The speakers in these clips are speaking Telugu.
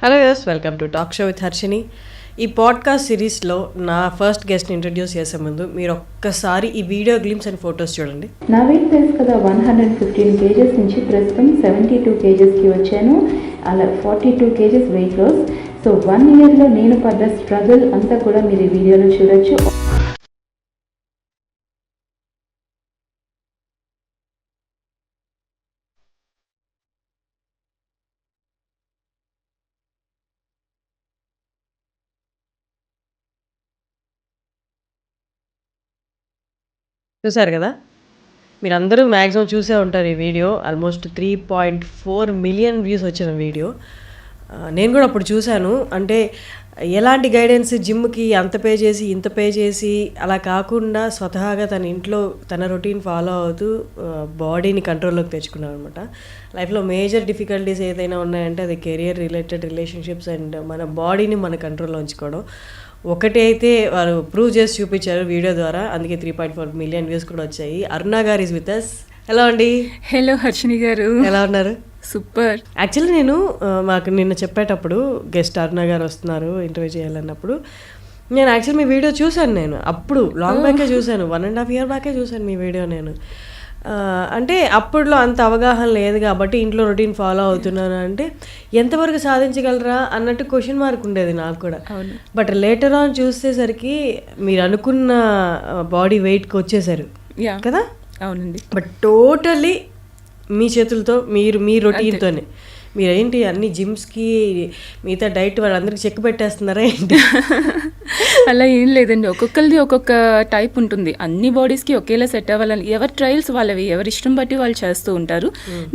Hello yes, welcome to talk show with Harshini. ఈ పాడ్కాస్ట్ సిరీస్లో నా ఫస్ట్ గెస్ట్ని ఇంట్రడ్యూస్ చేసే ముందు మీరు ఒక్కసారి ఈ వీడియో గ్లిమ్స్ అండ్ ఫొటోస్ చూడండి. నా వెయిట్ తెలుసు కదా, 115 కేజెస్ నుంచి ప్రస్తుతం 72 కేజెస్కి వచ్చాను. అలా 42 కేజెస్ వెయిట్ లాస్. సో 1 ఇయర్లో నేను పడ్డ స్ట్రగుల్ అంతా కూడా మీరు ఈ వీడియోలో చూడొచ్చు. చూసారు కదా, మీరందరూ మ్యాక్సిమం చూసే ఉంటారు ఈ వీడియో. ఆల్మోస్ట్ 3.4 మిలియన్ వ్యూస్ వచ్చిన వీడియో. నేను కూడా అప్పుడు చూశాను. అంటే ఎలాంటి గైడెన్స్, జిమ్కి అంత పే చేసి ఇంత పే చేసి అలా కాకుండా స్వతహాగా తన ఇంట్లో తన రొటీన్ ఫాలో అవుతూ బాడీని కంట్రోల్లోకి తెచ్చుకున్నాను అనమాట. లైఫ్లో మేజర్ డిఫికల్టీస్ ఏదైనా ఉన్నాయంటే అది కెరియర్ రిలేటెడ్, రిలేషన్షిప్స్ అండ్ మన బాడీని మన కంట్రోల్లో ఉంచుకోవడం. ఒకటి అయితే వారు ప్రూవ్ చేసి చూపించారు వీడియో ద్వారా. అందుకే 3.4 మిలియన్ వ్యూస్ కూడా వచ్చాయి. అరుణ గారు ఈజ్ విత్ అస్. హలో అండి. హలో హర్షిని గారు, ఎలా ఉన్నారు? సూపర్. యాక్చువల్లీ నేను మాకు నిన్న చెప్పేటప్పుడు గెస్ట్ అరుణ గారు వస్తున్నారు ఇంటర్వ్యూ చేయాలన్నప్పుడు నేను యాక్చువల్లీ మీ వీడియో చూశాను. నేను అప్పుడు లాంగ్ బ్యాకే చూశాను, 1.5 years బ్యాకే చూశాను మీ వీడియో నేను. అంటే అప్పట్లో అంత అవగాహన లేదు కాబట్టి ఇంట్లో రొటీన్ ఫాలో అవుతున్నాను అంటే ఎంతవరకు సాధించగలరా అన్నట్టు క్వశ్చన్ మార్క్ ఉండేది నాకు కూడా. బట్ లేటర్ ఆన్ చూసేసరికి మీరు అనుకున్న బాడీ వెయిట్కి వచ్చేసారు కదా. అవునండి. బట్ టోటల్లీ మీ చేతులతో మీరు మీ రొటీన్తోనే మీరేంటి అన్ని జిమ్స్కి మిగతా డైట్ వాళ్ళందరికీ చెక్ పెట్టేస్తున్నారా ఏంటి? అలా ఏం లేదండి, ఒక్కొక్కరిది ఒక్కొక్క టైప్ ఉంటుంది. అన్ని బాడీస్కి ఒకేలా సెట్ అవ్వాలని ఎవరి ట్రయల్స్ వాళ్ళవి, ఎవరి ఇష్టం బట్టి వాళ్ళు చేస్తూ ఉంటారు.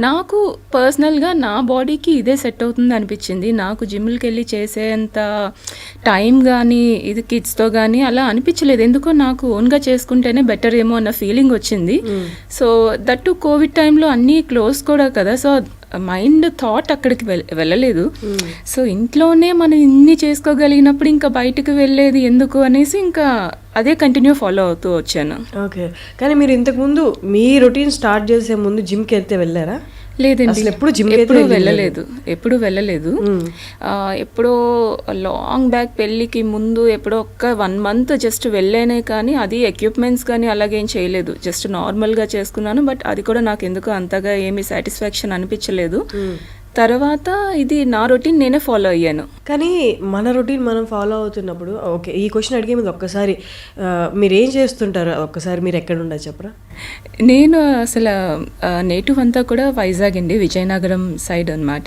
నాకు పర్సనల్గా నా బాడీకి ఇదే సెట్ అవుతుంది అనిపించింది. నాకు జిమ్కి వెళ్ళి చేసేంత టైం కానీ ఇది కిడ్స్తో కానీ అలా అనిపించలేదు. ఎందుకో నాకు ఓన్గా చేసుకుంటేనే బెటర్ ఏమో అన్న ఫీలింగ్ వచ్చింది. సో దట్టు కోవిడ్ టైంలో అన్నీ క్లోజ్ కూడా కదా, సో మైండ్ థాట్ అక్కడికి వెళ్ళలేదు. సో ఇంట్లోనే మనం ఇన్ని చేసుకోగలిగినప్పుడు ఇంకా బయటకు వెళ్ళేది ఎందుకు అనేసి ఇంకా అదే కంటిన్యూ ఫాలో అవుతూ వచ్చాను. ఓకే, కానీ మీరు ఇంతకుముందు మీ రొటీన్ స్టార్ట్ చేసే ముందు జిమ్కి వెళ్తే వెళ్ళారా? లేదండి, ఎప్పుడు వెళ్ళలేదు. ఎప్పుడో లాంగ్ బ్యాక్ పెళ్ళికి ముందు ఎప్పుడో ఒక్క 1 month జస్ట్ వెళ్ళానే, కానీ అది ఎక్విప్మెంట్స్ కానీ అలాగేం చేయలేదు. జస్ట్ నార్మల్గా చేసుకున్నాను. బట్ అది కూడా నాకు ఎందుకు అంతగా ఏమీ సాటిస్ఫాక్షన్ అనిపించలేదు. తర్వాత ఇది నా రొటీన్ నేనే ఫాలో అయ్యాను. కానీ మన రొటీన్ మనం ఫాలో అవుతున్నప్పుడు, ఓకే ఈ క్వశ్చన్ అడిగే ముందు ఒక్కసారి మీరు ఏం చేస్తుంటారు, ఒక్కసారి మీరు ఎక్కడ ఉండదు చెప్పరా? నేను అసలు నేటివ్ అంతా కూడా వైజాగ్ అండి, విజయనగరం సైడ్ అనమాట.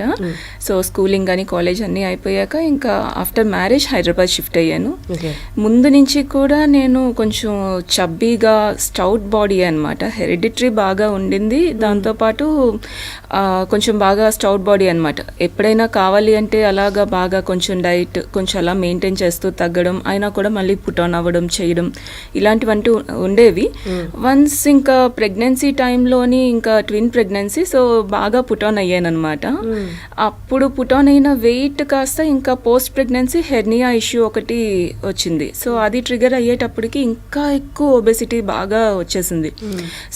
సో స్కూలింగ్ కానీ కాలేజ్ అన్నీ అయిపోయాక ఇంకా ఆఫ్టర్ మ్యారేజ్ హైదరాబాద్ షిఫ్ట్ అయ్యాను. ముందు నుంచి కూడా నేను కొంచెం చబ్బీగా స్టౌట్ బాడీ అనమాట, హెరిడిటరీ బాగా ఉండింది. దాంతోపాటు కొంచెం బాగా స్టౌట్ బాడీ అనమాట. ఎప్పుడైనా కావాలి అంటే అలాగా బాగా కొంచెం డైట్ కొంచెం అలా మెయింటైన్ చేస్తూ తగ్గడం, అయినా కూడా మళ్ళీ పుట్ ఆన్ అవ్వడం చేయడం ఇలాంటివంటూ ఉండేవి. వన్స్ ఇంకా ప్రెగ్నెన్సీ టైంలోని ఇంకా ట్విన్ ప్రెగ్నెన్సీ, సో బాగా పుట్ ఆన్ అయ్యానమాట. అప్పుడు పుట్ ఆన్ అయిన వెయిట్ కాస్త ఇంకా పోస్ట్ ప్రెగ్నెన్సీ హెర్నియా ఇష్యూ ఒకటి వచ్చింది. సో అది ట్రిగర్ అయ్యేటప్పటికి ఇంకా ఎక్కువ ఒబెసిటీ బాగా వచ్చేసింది.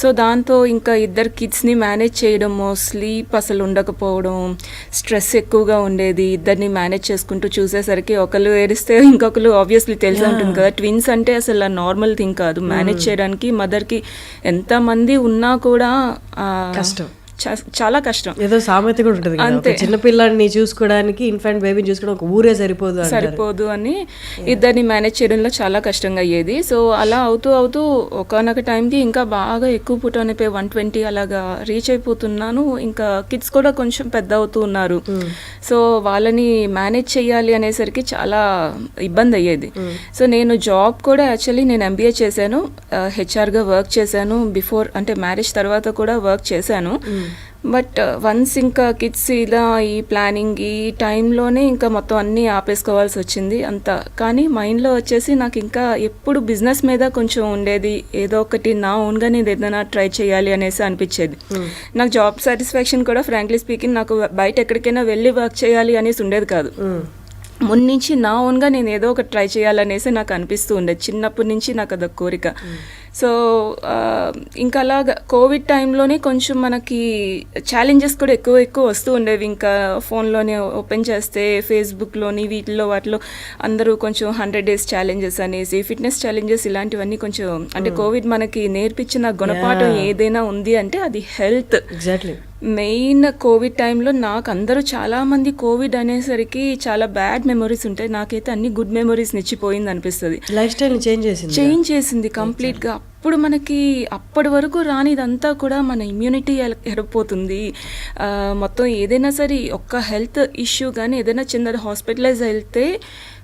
సో దాంతో ఇంకా 2 kidsని మేనేజ్ చేయడము, స్లీప్ అసలు ఉండకపోవడం, స్ట్రెస్ ఎక్కువగా ఉండేది. 2 మేనేజ్ చేసుకుంటూ చూసేసరికి ఒకళ్ళు ఏడిస్తే ఇంకొకరు ఆబ్వియస్లీ తెలిసే ఉంటుంది కదా, ట్విన్స్ అంటే అసలు నార్మల్ థింగ్ కాదు మేనేజ్ చేయడానికి. మదర్కి ఎంతమంది ఉన్నా కూడా కష్టం, చాలా కష్టం. ఏదో సామెత కూడా ఉంటుంది అంతే, చిన్నపిల్లాడిని చూసుకోవడానికి ఇన్ఫాంట్ బేబీని చూసుకోవడం ఒక ఊరే సరిపోదు అని 2 మేనేజ్ చేయడంలో చాలా కష్టంగా అయ్యేది. సో అలా అవుతూ ఒకనొక టైంకి ఇంకా బాగా ఎక్కువ పుట్ ఆన్ అయిపోయి 120 అలాగా రీచ్ అయిపోతున్నాను. ఇంకా కిడ్స్ కూడా కొంచెం పెద్ద అవుతూ ఉన్నారు. సో వాళ్ళని మేనేజ్ చేయాలి అనేసరికి చాలా ఇబ్బంది అయ్యేది. సో నేను జాబ్ కూడా యాక్చువల్లీ నేను MBA చేశాను, హెచ్ఆర్గా వర్క్ చేశాను. బిఫోర్ అంటే మ్యారేజ్ తర్వాత కూడా వర్క్ చేశాను. బట్ వన్స్ ఇంకా కిడ్స్ ఇలా ఈ ప్లానింగ్ ఈ టైంలోనే ఇంకా మొత్తం అన్నీ ఆపేసుకోవాల్సి వచ్చింది అంతా. కానీ మైండ్లో వచ్చేసి నాకు ఇంకా ఎప్పుడు బిజినెస్ మీద కొంచెం ఉండేది, ఏదో ఒకటి నా ఓన్గా నేను ఏదైనా ట్రై చేయాలి అనేసి అనిపించేది. నాకు జాబ్ సాటిస్ఫాక్షన్ కూడా ఫ్రాంక్లీ స్పీకింగ్ నాకు బయట ఎక్కడికైనా వెళ్ళి వర్క్ చేయాలి అనేసి ఉండేది కాదు. ముందు నుంచి నా ఓన్గా నేను ఏదో ఒకటి ట్రై చేయాలనేసి నాకు అనిపిస్తూ ఉండేది. చిన్నప్పటి నుంచి నాకు అదొక కోరిక. సో ఇంకా అలాగా కోవిడ్ టైంలోనే కొంచెం మనకి ఛాలెంజెస్ కూడా ఎక్కువ వస్తూ ఉండేవి. ఇంకా ఫోన్లోనే ఓపెన్ చేస్తే ఫేస్బుక్లోని వీటిలో వాటిలో అందరూ కొంచెం 100 days ఛాలెంజెస్ అనేసి ఫిట్నెస్ ఛాలెంజెస్ ఇలాంటివన్నీ కొంచెం అంటే కోవిడ్ మనకి నేర్పించిన గుణపాఠం ఏదైనా ఉంది అంటే అది హెల్త్. ఎగ్జాక్ట్లీ. మెయిన్ కోవిడ్ టైంలో నాకు అందరూ చాలామంది కోవిడ్ అనేసరికి చాలా బ్యాడ్ మెమరీస్ ఉంటాయి, నాకైతే అన్ని గుడ్ మెమరీస్ నిచ్చిపోయింది అనిపిస్తుంది. లైఫ్ స్టైల్ చేంజ్ చేసింది కంప్లీట్గా. అప్పుడు మనకి అప్పటి వరకు రానిదంతా కూడా మన ఇమ్యూనిటీ ఎరపోతుంది. మొత్తం ఏదైనా సరే ఒక్క హెల్త్ ఇష్యూ కానీ ఏదైనా చిన్నది హాస్పిటలైజ్ వెళ్తే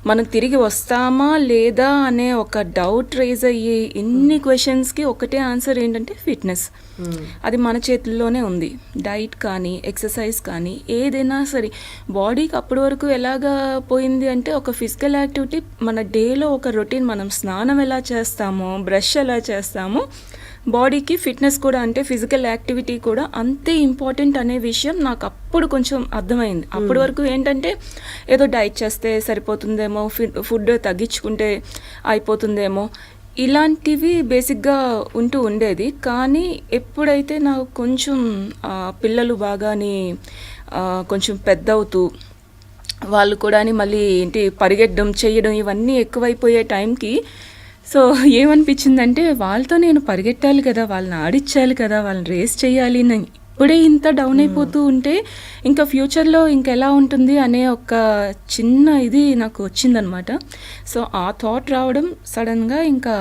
మనం తిరిగి వస్తామా లేదా అనే ఒక డౌట్ రేజ్ అయ్యి ఎన్ని క్వశ్చన్స్కి ఒకటే ఆన్సర్ ఏంటంటే ఫిట్నెస్. అది మన చేతుల్లోనే ఉంది. డైట్ కానీ ఎక్సర్సైజ్ కానీ ఏదైనా సరే బాడీకి అప్పటి వరకు ఎలాగా పోయింది అంటే ఒక ఫిజికల్ యాక్టివిటీ మన డేలో ఒక రొటీన్, మనం స్నానం ఎలా చేస్తామో బ్రష్ ఎలా చేస్తామో బాడీకి ఫిట్నెస్ కూడా అంటే ఫిజికల్ యాక్టివిటీ కూడా అంతే ఇంపార్టెంట్ అనే విషయం నాకు అప్పుడు కొంచెం అర్థమైంది. అప్పటి వరకు ఏంటంటే ఏదో డైట్ చేస్తే సరిపోతుందేమో, ఫుడ్ తగ్గించుకుంటే అయిపోతుందేమో, ఇలాంటివి బేసిక్గా ఉంటూ ఉండేది. కానీ ఎప్పుడైతే నాకు కొంచెం పిల్లలు బాగాని కొంచెం పెద్ద అవుతూ వాళ్ళు కూడా మళ్ళీ ఏంటి పరిగెట్టడం చేయడం ఇవన్నీ ఎక్కువైపోయే టైంకి సో ఏమనిపించిందంటే వాళ్ళతో నేను పరిగెట్టాలి కదా, వాళ్ళని ఆడిచ్చాలి కదా, వాళ్ళని రేస్ చేయాలి. ఇప్పుడే ఇంత డౌన్ అయిపోతూ ఉంటే ఇంకా ఫ్యూచర్లో ఇంకెలా ఉంటుంది అనే ఒక చిన్న ఇది నాకు వచ్చిందనమాట. సో ఆ థాట్ రావడం సడన్గా ఇంకా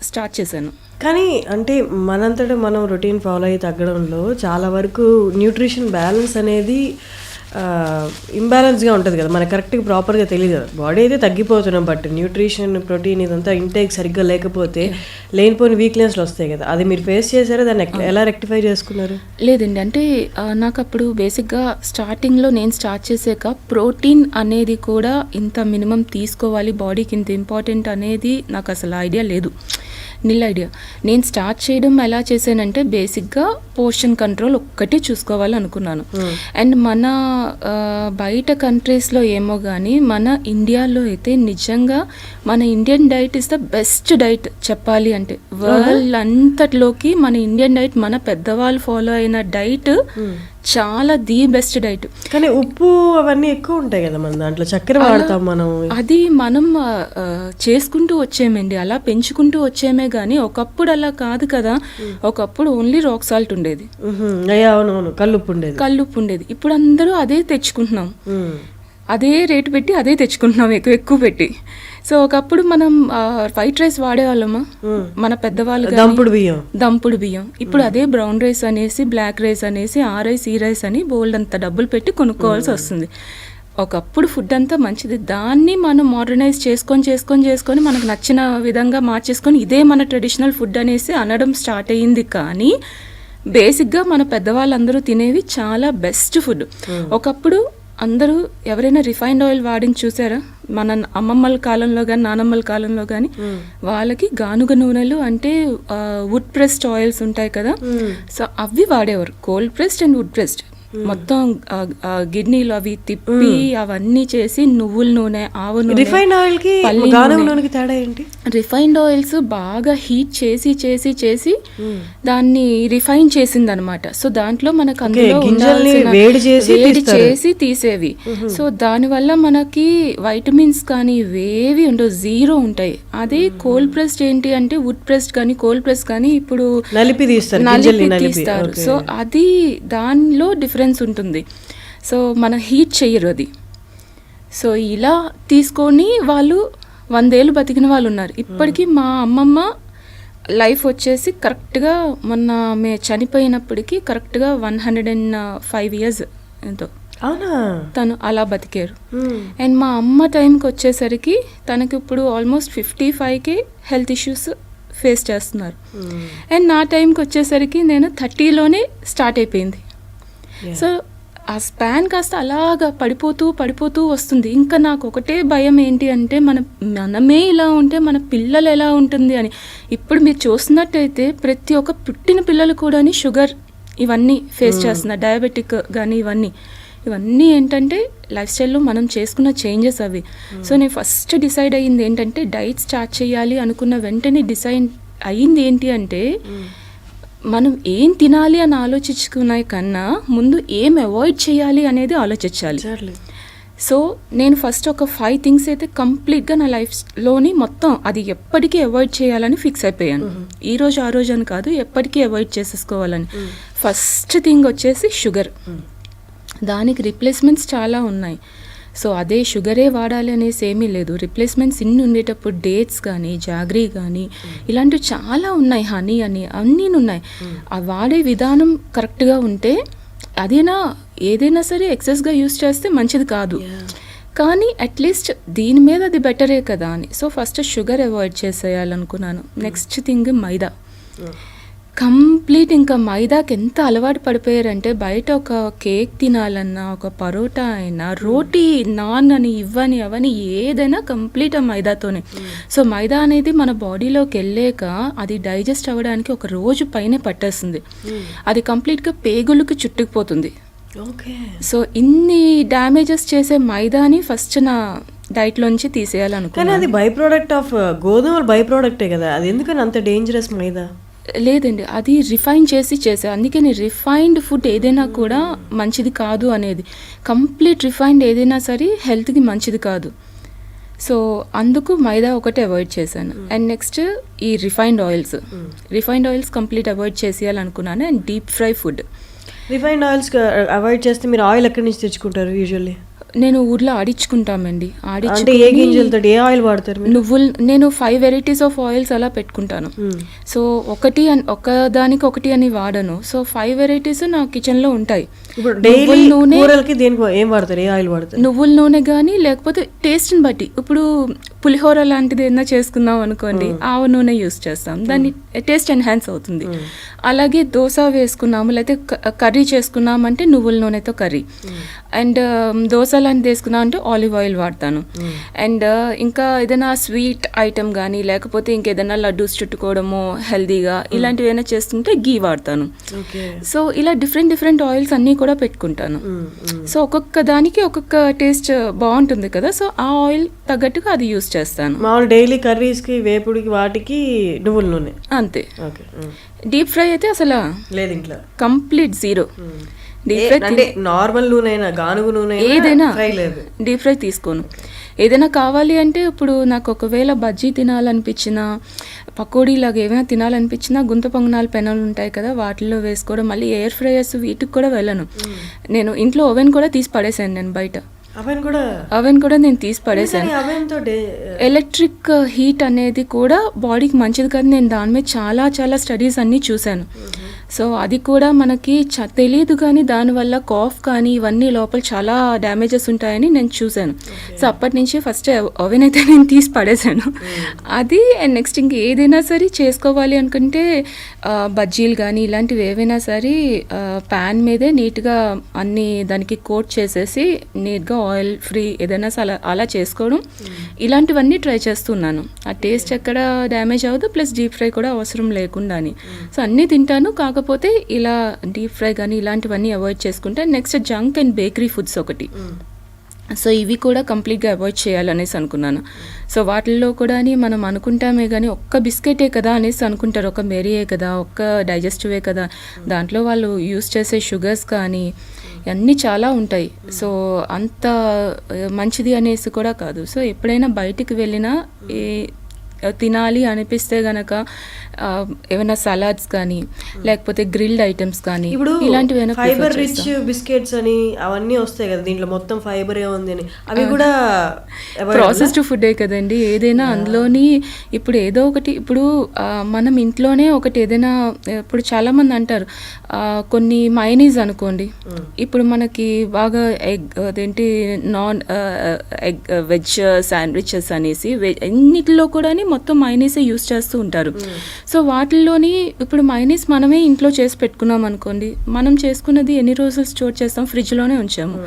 స్టార్ట్ చేశాను. కానీ అంటే మనంతటా మనం రొటీన్ ఫాలో అయ్యి తగ్గడంలో చాలా వరకు న్యూట్రిషన్ బ్యాలెన్స్ అనేది ఇంబ్యాలెన్స్గా ఉంటుంది కదా, మనకు కరెక్ట్గా ప్రాపర్గా తెలియదు కదా. బాడీ అయితే తగ్గిపోతున్నాం, బట్ న్యూట్రిషన్ ప్రోటీన్ ఇదంతా ఇంటేక్ సరిగ్గా లేకపోతే లేనిపోయిన వీక్నెస్లు వస్తాయి కదా. అది మీరు ఫేస్ చేశారా, దాన్ని ఎలా రెక్టిఫై చేసుకున్నారు? లేదండి, అంటే నాకు అప్పుడు బేసిక్గా స్టార్టింగ్లో నేను స్టార్ట్ చేసాక ప్రోటీన్ అనేది కూడా ఇంత మినిమం తీసుకోవాలి, బాడీకి ఇంత ఇంపార్టెంట్ అనేది నాకు అసలు ఐడియా లేదు, నిల్ ఐడియా. నేను స్టార్ట్ చేయడం ఎలా చేశానంటే బేసిక్గా పోర్షన్ కంట్రోల్ ఒక్కటే చూసుకోవాలనుకున్నాను. అండ్ మన బయట కంట్రీస్లో ఏమో కానీ మన ఇండియాలో అయితే నిజంగా మన Indian diet is the best diet చెప్పాలి అంటే. వరల్డ్ అంతట్లోకి మన ఇండియన్ డైట్, మన పెద్దవాళ్ళు ఫాలో అయిన డైట్ చాలా ది బెస్ట్ డైట్. కానీ ఉప్పు అవన్నీ ఎక్కువ ఉంటాయి కదా మన దాంట్లో, చక్కెర వాడతాం మనం. అది మనం చేసుకుంటూ వచ్చేమండి, అలా పెంచుకుంటూ వచ్చేమే కానీ ఒకప్పుడు అలా కాదు కదా. ఒకప్పుడు ఓన్లీ రాక్ సాల్ట్ ఉండేది, అవునవును, కల్లుప్పు ఉండేది. ఇప్పుడు అందరూ అదే తెచ్చుకుంటున్నాం, అదే రేటు పెట్టి అదే తెచ్చుకుంటున్నాం ఎక్కువ పెట్టి. సో ఒకప్పుడు మనం వైట్ రైస్ వాడేవాళ్ళమా మన పెద్దవాళ్ళు, దంపుడు బియ్యం. ఇప్పుడు అదే బ్రౌన్ రైస్ అనేసి బ్లాక్ రైస్ అనేసి ఆ రైస్ ఈ రైస్ అని బోల్డ్ అంత డబ్బులు పెట్టి కొనుక్కోవాల్సి వస్తుంది. ఒకప్పుడు ఫుడ్ అంతా మంచిది, దాన్ని మనం మోడర్నైజ్ చేసుకొని మనకు నచ్చిన విధంగా మార్చేసుకొని ఇదే మన ట్రెడిషనల్ ఫుడ్ అనేసి అనడం స్టార్ట్ అయ్యింది. కానీ బేసిక్గా మన పెద్దవాళ్ళందరూ తినేవి చాలా బెస్ట్ ఫుడ్. ఒకప్పుడు అందరూ ఎవరైనా రిఫైన్డ్ ఆయిల్ వాడిని చూసారా? మన అమ్మమ్మల కాలంలో కానీ నానమ్మల కాలంలో కానీ వాళ్ళకి గానుగ నూనెలు అంటే వుడ్ ప్రెస్డ్ ఆయిల్స్ ఉంటాయి కదా, సో అవి వాడేవారు. Cold pressed and would pressed మొత్తం గిడ్నీలు అవి తిప్పి అవన్నీ చేసి నువ్వుల నూనె, ఆవు నూనె, రిఫైన్డ్ ఆయిల్ కి గానుగ నూనెకి తేడా ఏంటి? రిఫైన్డ్ ఆయిల్స్ బాగా హీట్ చేసి దాన్ని రిఫైన్ చేసింది అనమాట. సో దాంట్లో మనకు అందులో వేడి చేసి తీసేవి. సో దానివల్ల మనకి వైటమిన్స్ కానీ ఇవేవి ఉండవు, జీరో ఉంటాయి. అదే కోల్డ్ ప్రెస్డ్ ఏంటి అంటే వుడ్ ప్రెస్డ్ కానీ కోల్డ్ ప్రెస్ కానీ ఇప్పుడు నలిపి తీస్తారు. సో అది దానిలో డిఫరెన్స్ ఉంటుంది. సో మన హీట్ చెయ్యరు అది. సో ఇలా తీసుకొని వాళ్ళు 100 ఏళ్ళు బతికిన వాళ్ళు ఉన్నారు. ఇప్పటికీ మా అమ్మమ్మ లైఫ్ వచ్చేసి కరెక్ట్గా మొన్న ఆమె చనిపోయినప్పటికీ కరెక్ట్గా 105 years ఎంతో తను అలా బతికారు. అండ్ మా అమ్మ టైంకి వచ్చేసరికి తనకి ఇప్పుడు ఆల్మోస్ట్ 55కే హెల్త్ ఇష్యూస్ ఫేస్ చేస్తున్నారు. అండ్ నా టైంకి వచ్చేసరికి నేను 30లోనే స్టార్ట్ అయిపోయింది. సో ఆ స్పాన్ కాస్త అలాగా పడిపోతూ వస్తుంది. ఇంకా నాకు ఒకటే భయం ఏంటి అంటే మనమే ఇలా ఉంటే మన పిల్లలు ఎలా ఉంటుంది అని. ఇప్పుడు మీరు చూస్తున్నట్టయితే ప్రతి ఒక్క పుట్టిన పిల్లలు కూడా షుగర్ ఇవన్నీ ఫేస్ చేస్తున్నారు, డయాబెటిక్ కానీ ఇవన్నీ ఏంటంటే లైఫ్ స్టైల్లో మనం చేసుకున్న చేంజెస్ అవి. సో నేను ఫస్ట్ డిసైడ్ అయ్యింది ఏంటంటే డైట్ స్టార్ట్ చేయాలి అనుకున్న వెంటనే అయ్యింది ఏంటి అంటే మనం ఏం తినాలి అని ఆలోచించుకునే కన్నా ముందు ఏం అవాయిడ్ చేయాలి అనేది ఆలోచించాలి. సో నేను ఫస్ట్ ఒక 5 థింగ్స్ అయితే కంప్లీట్గా నా లైఫ్లోని మొత్తం అది ఎప్పటికీ అవాయిడ్ చేయాలని ఫిక్స్ అయిపోయాను. ఈ రోజు ఆ రోజు అని కాదు, ఎప్పటికీ అవాయిడ్ చేసేసుకోవాలని. ఫస్ట్ థింగ్ వచ్చేసి షుగర్. దానికి రిప్లేస్మెంట్స్ చాలా ఉన్నాయి. సో అదే షుగరే వాడాలి అనేసి ఏమీ లేదు. రిప్లేస్మెంట్స్ ఇన్ని ఉండేటప్పుడు డేట్స్ కానీ, జాగ్రీ కానీ ఇలాంటివి చాలా ఉన్నాయి, హనీ అని అన్నీ ఉన్నాయి. ఆ వాడే విధానం కరెక్ట్గా ఉంటే ఏదైనా సరే ఎక్సెస్గా యూస్ చేస్తే మంచిది కాదు, కానీ అట్లీస్ట్ దీని మీద అది బెటరే కదా అని. సో ఫస్ట్ షుగర్ అవాయిడ్ చేసేయాలనుకున్నాను. నెక్స్ట్ థింగ్ మైదా. కంప్లీట్ ఇంకా మైదాకి ఎంత అలవాటు పడిపోయారంటే బయట ఒక కేక్ తినాలన్నా, ఒక పరోటా అయినా, రోటీ, నాన్ అని ఇవ్వని అవని ఏదైనా కంప్లీట్ ఆ మైదాతోనే. సో మైదా అనేది మన బాడీలోకి వెళ్ళాక అది డైజెస్ట్ అవ్వడానికి ఒక రోజు పైనే పట్టేస్తుంది. అది కంప్లీట్గా పేగులకు చుట్టుకుపోతుంది. సో ఇన్ని డ్యామేజెస్ చేసే మైదాని ఫస్ట్ నా డైట్లోంచి తీసేయాలనుకున్నాను. అది బై ప్రోడక్ట్ ఆఫ్ గోధుమల బై ప్రోడక్టే కదా, అది ఎందుకని అంత డేంజరస్ మైదా? లేదండి, అది రిఫైన్ చేసే అందుకని రిఫైన్డ్ ఫుడ్ ఏదైనా కూడా మంచిది కాదు అనేది. కంప్లీట్ రిఫైన్డ్ ఏదైనా సరే హెల్త్కి మంచిది కాదు. సో అందుకు మైదా ఒకటే అవాయిడ్ చేశాను. అండ్ నెక్స్ట్ ఈ రిఫైన్డ్ ఆయిల్స్ కంప్లీట్ అవాయిడ్ చేసేయాలనుకున్నాను. And deep fry food. Refined oils avoid చేస్తే మీరు ఆయిల్ ఎక్కడి నుంచి తెచ్చుకుంటారు యూజువల్లీ? నేను ఊర్లో ఆడించుకుంటామండి. ఏ గింజలతో, ఏ ఆయిల్ వాడతారు? నేను 5 వెరైటీస్ ఆఫ్ ఆయిల్స్ అలా పెట్టుకుంటాను. సో ఒకదానికి ఒకటి అని వాడను. సో 5 వెరైటీస్ నా కిచెన్లో ఉంటాయి. నువ్వుల నూనె ఏం వాడతారు? ఏ ఆయిల్ వాడతారు? నువ్వుల నూనె కానీ, లేకపోతే టేస్ట్ని బట్టి. ఇప్పుడు పులిహోర లాంటిది ఏదైనా చేసుకుందాం అనుకోండి, ఆవ నూనె యూస్ చేస్తాం, దాన్ని టేస్ట్ ఎన్హాన్స్ అవుతుంది. అలాగే దోశ వేసుకున్నాము, లేకపోతే కర్రీ చేసుకున్నామంటే నువ్వుల నూనెతో కర్రీ. అండ్ దోశ లాంటిది వేసుకున్నాం అంటే ఆలివ్ ఆయిల్ వాడతాను. అండ్ ఇంకా ఏదైనా స్వీట్ ఐటమ్ కానీ, లేకపోతే ఇంకేదైనా లడ్డూస్ చుట్టుకోవడము హెల్దీగా ఇలాంటివి ఏమైనా చేస్తుంటే గీ వాడతాను. సో ఇలా డిఫరెంట్ ఆయిల్స్ అన్నీ కూడా పెట్టుకుంటాను. సో ఒక్కొక్క దానికి ఒక్కొక్క టేస్ట్ బాగుంటుంది కదా, సో ఆ ఆయిల్ తగ్గట్టుగా అది యూస్ చేస్తాను. మామూలు డైలీ కర్రీస్కి, వేపుడికి, వాటికి నువ్వుల నూనె అంతే. డీప్ ఫ్రై అయితే అసలు లేదు, ఇంట్లో కంప్లీట్ జీరో. అంటే నార్మల్ నూనె అయినా, గానుగు నూనె ఏదైనా డీప్ ఫ్రై తీసుకోను. ఏదైనా కావాలి అంటే ఇప్పుడు నాకు ఒకవేళ బజ్జీ తినాలనిపించినా, పకోడీ లాగా ఏమైనా తినాలనిపించినా గుంత పొంగనాలు పెనాలు ఉంటాయి కదా, వాటిల్లో వేసుకోవడం. మళ్ళీ ఎయిర్ ఫ్రైయర్స్ వీటికి కూడా వెళ్ళను నేను. ఇంట్లో ఓవెన్ కూడా తీసి పడేసాను నేను. బయట అవెన్ కూడా నేను తీసి పడేసాను. ఎలక్ట్రిక్ హీట్ అనేది కూడా బాడీకి మంచిది కాదు. నేను దాని మీద చాలా స్టడీస్ అన్నీ చూశాను. సో అది కూడా మనకి తెలియదు, కానీ దానివల్ల కాఫ్ కానీ ఇవన్నీ లోపల చాలా డ్యామేజెస్ ఉంటాయని నేను చూశాను. సో అప్పటి నుంచి ఫస్ట్ ఓవెన్ అయితే నేను తీసి పడేసాను అది. అండ్ నెక్స్ట్ ఇంక ఏదైనా సరే చేసుకోవాలి అనుకుంటే బజ్జీలు కానీ ఇలాంటివి ఏవైనా సరే ప్యాన్ మీదే నీట్గా అన్ని దానికి కోట్ చేసేసి నీట్గా ఆయిల్ ఫ్రీ ఏదైనా అలా చేసుకోవడం, ఇలాంటివన్నీ ట్రై చేస్తున్నాను. ఆ టేస్ట్ ఎక్కడ డ్యామేజ్ అవ్వదు, ప్లస్ డీప్ ఫ్రై కూడా అవసరం లేకుండా అని. సో అన్నీ తింటాను, కాకపోతే ఇలా డీప్ ఫ్రై కానీ ఇలాంటివన్నీ అవాయిడ్ చేసుకుంటే. Next junk and bakery foods ఒకటి. సో ఇవి కూడా కంప్లీట్గా అవాయిడ్ చేయాలనేసి అనుకున్నాను. సో వాటిల్లో కూడా మనం అనుకుంటామే కానీ ఒక్క బిస్కెటే కదా అనేసి అనుకుంటారు, ఒక మెరీయే కదా, ఒక్క డైజెస్టివే కదా. దాంట్లో వాళ్ళు యూస్ చేసే షుగర్స్ కానీ అన్నీ చాలా ఉంటాయి. సో అంత మంచిది అనేసి కూడా కాదు. సో ఎప్పుడైనా బయటికి వెళ్ళినా తినాలి అనిపిస్తే గనక ఏమైనా సలాడ్స్ కానీ, లేకపోతే గ్రిల్డ్ ఐటమ్స్ కానీ, ఇప్పుడు ఇలాంటివి ఫైబర్ రిచ్ బిస్కెట్స్ అని అవన్నీ వస్తాయి కదా, దీంట్లో మొత్తం ఫైబర్ ఉంది అని, అవి కూడా ప్రాసెస్డ్ ఫుడ్డే కదండి ఏదైనా. అందులోని ఇప్పుడు ఏదో ఒకటి, ఇప్పుడు మనం ఇంట్లోనే ఒకటి ఏదైనా, ఇప్పుడు చాలా మంది అంటారు కొన్ని మైనీస్ అనుకోండి, ఇప్పుడు మనకి బాగా అదేంటి నాన్ వెజ్ శాండ్విచెస్ అనేసి అన్నిటిలో కూడా మొత్తం మైనీసే యూస్ చేస్తూ ఉంటారు. సో వాటిల్లోని ఇప్పుడు మైనీస్ మనమే ఇంట్లో చేసి పెట్టుకున్నాం అనుకోండి, మనం చేసుకున్నది ఎన్ని రోజులు స్టోర్ చేస్తాం, ఫ్రిడ్జ్లోనే ఉంచాము.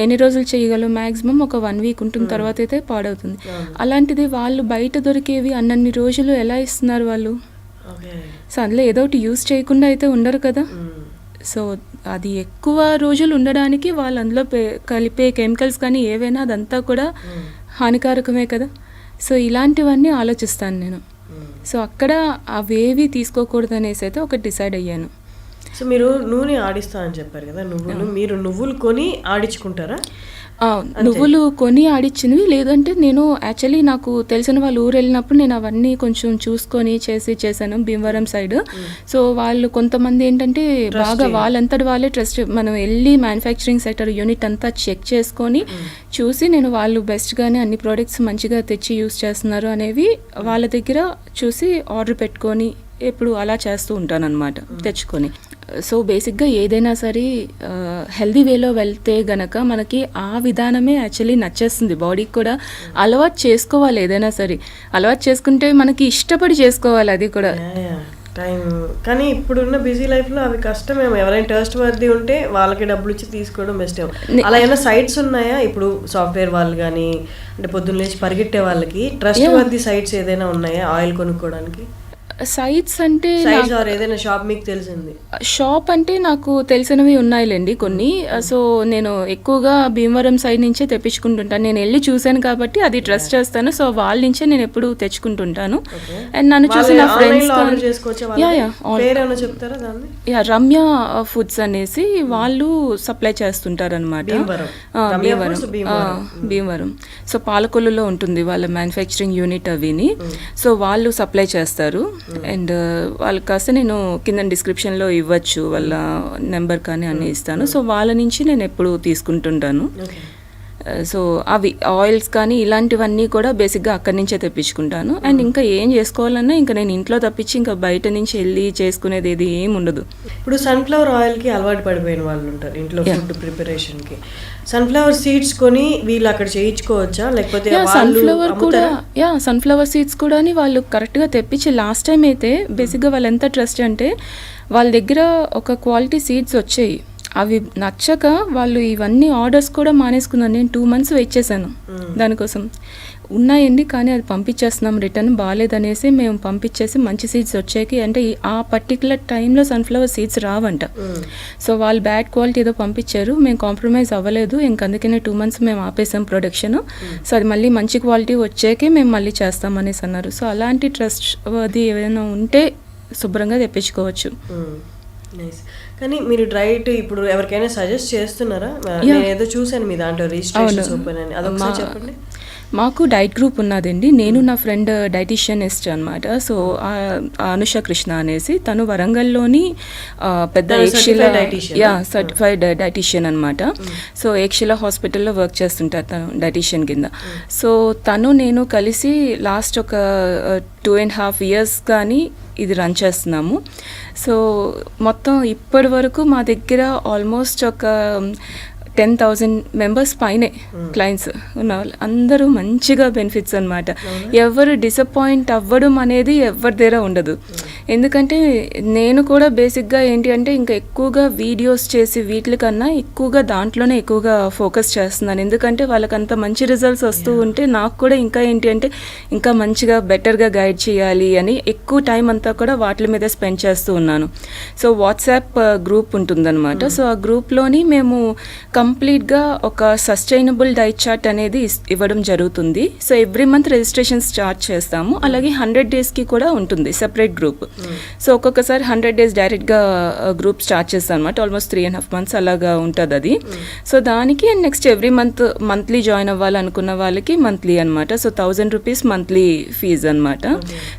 ఎన్ని రోజులు చేయగలం, మ్యాక్సిమం ఒక 1 వీక్ ఉంటుంది, తర్వాత అయితే పాడవుతుంది. అలాంటిది వాళ్ళు బయట దొరికేవి అన్నన్ని రోజులు ఎలా ఇస్తున్నారు వాళ్ళు? సో అందులో ఏదో ఒకటి యూస్ చేయకుండా అయితే ఉండరు కదా. సో అది ఎక్కువ రోజులు ఉండడానికి వాళ్ళు అందులో కలిపే కెమికల్స్ కానీ ఏవైనా అదంతా కూడా హానికారకమే కదా. సో ఇలాంటివన్నీ ఆలోచిస్తాను నేను. సో అక్కడ అవేవి తీసుకోకూడదు అనేసి అయితే ఒకటి డిసైడ్ అయ్యాను. సో మీరు నూనె ఆడిస్తా అని చెప్పారు కదా, మీరు నువ్వులు కొని ఆడించుకుంటారా? నువ్వులు కొని ఆడిచ్చినవి, లేదంటే నేను యాక్చువల్లీ నాకు తెలిసిన వాళ్ళు ఊరు వెళ్ళినప్పుడు నేను అవన్నీ కొంచెం చూసుకొని చేశాను భీమవరం సైడ్. సో వాళ్ళు కొంతమంది ఏంటంటే బాగా వాళ్ళంతటి వాళ్ళే ట్రస్ట్, మనం వెళ్ళి మ్యానుఫ్యాక్చరింగ్ సెక్టర్ యూనిట్ అంతా చెక్ చేసుకొని చూసి నేను వాళ్ళు బెస్ట్గానే అన్ని ప్రోడక్ట్స్ మంచిగా తెచ్చి యూస్ చేస్తున్నారు అనేవి వాళ్ళ దగ్గర చూసి ఆర్డర్ పెట్టుకొని ఎప్పుడు అలా చేస్తూ ఉంటాను అనమాట తెచ్చుకొని. సో బేసిక్గా ఏదైనా సరే హెల్దీ వేలో వెళ్తే గనక మనకి ఆ విధానమే యాక్చువల్లీ నచ్చేస్తుంది, బాడీకి కూడా అలవాటు చేసుకోవాలి. ఏదైనా సరే అలవాటు చేసుకుంటే మనకి ఇష్టపడి చేసుకోవాలి అది కూడా. టైం కానీ ఇప్పుడున్న బిజీ లైఫ్లో అవి కష్టమేమో, ఎవరైనా ట్రస్ట్ వర్ది ఉంటే వాళ్ళకి డబ్బులు ఇచ్చి తీసుకోవడం బెస్ట్ ఏమో. అలా ఏమైనా సైట్స్ ఉన్నాయా ఇప్పుడు సాఫ్ట్వేర్ వాళ్ళు కానీ, అంటే పొద్దున్న లేచి పరిగెట్టే వాళ్ళకి ట్రస్ట్ వర్ది సైట్స్ ఏదైనా ఉన్నాయా ఆయిల్ కొనుక్కోవడానికి? సైట్స్ అంటే ఏదైనా షాప్ మీకు తెలిసింది? షాప్ అంటే నాకు తెలిసినవి ఉన్నాయిలేండి కొన్ని. సో నేను ఎక్కువగా భీమవరం సైడ్ నుంచే తెప్పించుకుంటుంటాను, నేను వెళ్ళి చూశాను కాబట్టి అది ట్రస్ట్ చేస్తాను. సో వాళ్ళ నుంచే నేను ఎప్పుడు తెచ్చుకుంటుంటాను. అండ్ నన్ను చూసి నా ఫ్రెండ్స్ రమ్య ఫుడ్స్ అనేసి వాళ్ళు సప్లై చేస్తుంటారు అనమాట భీమవరం. సో పాలకొల్లులో ఉంటుంది వాళ్ళ మ్యానుఫ్యాక్చరింగ్ యూనిట్ అవిని. సో వాళ్ళు సప్లై చేస్తారు. అండ్ వాళ్ళకి కాస్త నేను కింద డిస్క్రిప్షన్లో ఇవ్వచ్చు వాళ్ళ నెంబర్ కానీ అన్నీ ఇస్తాను. సో వాళ్ళ నుంచి నేను ఎప్పుడు తీసుకుంటుంటాను. సో అవి ఆయిల్స్ కానీ ఇలాంటివన్నీ కూడా బేసిక్గా అక్కడి నుంచే తెప్పించుకుంటాను. అండ్ ఇంకా ఏం చేసుకోవాలన్నా ఇంకా నేను ఇంట్లో తప్పించి ఇంకా బయట నుంచి వెళ్ళి చేసుకునేది ఏది ఏమి ఉండదు. ఇప్పుడు సన్ఫ్లవర్ ఆయిల్కి అలవాటు పడిపోయిన వాళ్ళు ఉంటారు ఇంట్లో ఫుడ్ ప్రిపరేషన్కి. సన్ఫ్లవర్ సీడ్స్ కొని వీళ్ళు అక్కడ చేయించుకోవచ్చా, లేకపోతే సన్ఫ్లవర్ సీడ్స్ కూడా వాళ్ళు కరెక్ట్గా తెప్పించి లాస్ట్ టైం అయితే బేసిక్గా వాళ్ళు ఎంత ట్రస్ట్ అంటే వాళ్ళ దగ్గర ఒక క్వాలిటీ సీడ్స్ వచ్చాయి, అవి నచ్చక వాళ్ళు ఇవన్నీ ఆర్డర్స్ కూడా మానేసుకున్నాను. నేను 2 months వెయిట్ చేశాను దానికోసం. ఉన్నాయండి కానీ అది పంపించేస్తున్నాం రిటర్న్, బాగాలేదనేసి మేము పంపించేసి మంచి సీడ్స్ వచ్చాయి. అంటే ఆ పర్టికులర్ టైంలో సన్ఫ్లవర్ సీడ్స్ రావంట. సో వాళ్ళు బ్యాడ్ క్వాలిటీ ఏదో పంపించారు, మేము కాంప్రమైజ్ అవ్వలేదు, అందుకనే 2 months మేము ఆపేసాం ప్రొడక్షన్. సో అది మళ్ళీ మంచి క్వాలిటీ వచ్చాకే మేము మళ్ళీ చేస్తామనేసి అన్నారు. సో అలాంటి ట్రస్ట్ అది ఏదైనా ఉంటే శుభ్రంగా తెప్పించుకోవచ్చు. కానీ మీరు డైట్ ఇప్పుడు ఎవరికైనా సజెస్ట్ చేస్తున్నారా? నేను ఏదో చూసాను మీ దాంట్లో రిజిస్ట్రేషన్ ఓపెన్ అని, అదొకసారి చెప్పండి. మాకు డైట్ గ్రూప్ ఉన్నదండి. నేను నా ఫ్రెండ్ డైటీషియనిస్ట్ అనమాట. సో అనుష కృష్ణ అనేసి తను వరంగల్లోని పెద్ద సర్టిఫైడ్ డైటీషియన్ అనమాట. సో ఏక్షిలా హాస్పిటల్లో వర్క్ చేస్తుంటారు తను డైటీషియన్ కింద. సో తను నేను కలిసి లాస్ట్ ఒక 2.5 years కానీ ఇది రన్ చేస్తున్నాము. సో మొత్తం ఇప్పటి వరకు మా దగ్గర ఆల్మోస్ట్ ఒక 10,000 members పైనే క్లయింట్స్ ఉన్న వాళ్ళు అందరూ మంచిగా బెనిఫిట్స్ అనమాట. ఎవరు డిసప్పాయింట్ అవ్వడం అనేది ఎవరి దగ్గర ఉండదు. ఎందుకంటే నేను కూడా బేసిక్గా ఏంటి అంటే ఇంకా ఎక్కువగా వీడియోస్ చేసి వీటికన్నా ఎక్కువగా దాంట్లోనే ఎక్కువగా ఫోకస్ చేస్తున్నాను. ఎందుకంటే వాళ్ళకి అంత మంచి రిజల్ట్స్ వస్తూ ఉంటే నాకు కూడా ఇంకా ఏంటి అంటే ఇంకా మంచిగా బెటర్గా గైడ్ చేయాలి అని ఎక్కువ టైం అంతా కూడా వాటి మీద స్పెండ్ చేస్తూ ఉన్నాను. సో వాట్సాప్ గ్రూప్ ఉంటుందన్నమాట. సో ఆ గ్రూప్లోని మేము కంప్లీట్గా ఒక సస్టైనబుల్ డైట్ చార్ట్ అనేది ఇవ్వడం జరుగుతుంది. So every month registration start చేస్తాము. అలాగే 100 daysకి కూడా ఉంటుంది సెపరేట్ గ్రూప్. సో ఒక్కొక్కసారి 100 days డైరెక్ట్గా గ్రూప్ స్టార్ట్ చేస్తాను అనమాట. ఆల్మోస్ట్ 3.5 months అలాగా ఉంటుంది అది. సో దానికి నెక్స్ట్ ఎవ్రీ మంత్లీ జాయిన్ అవ్వాలనుకున్న వాళ్ళకి మంత్లీ అనమాట. సో 1,000 rupees మంత్లీ ఫీజు అనమాట.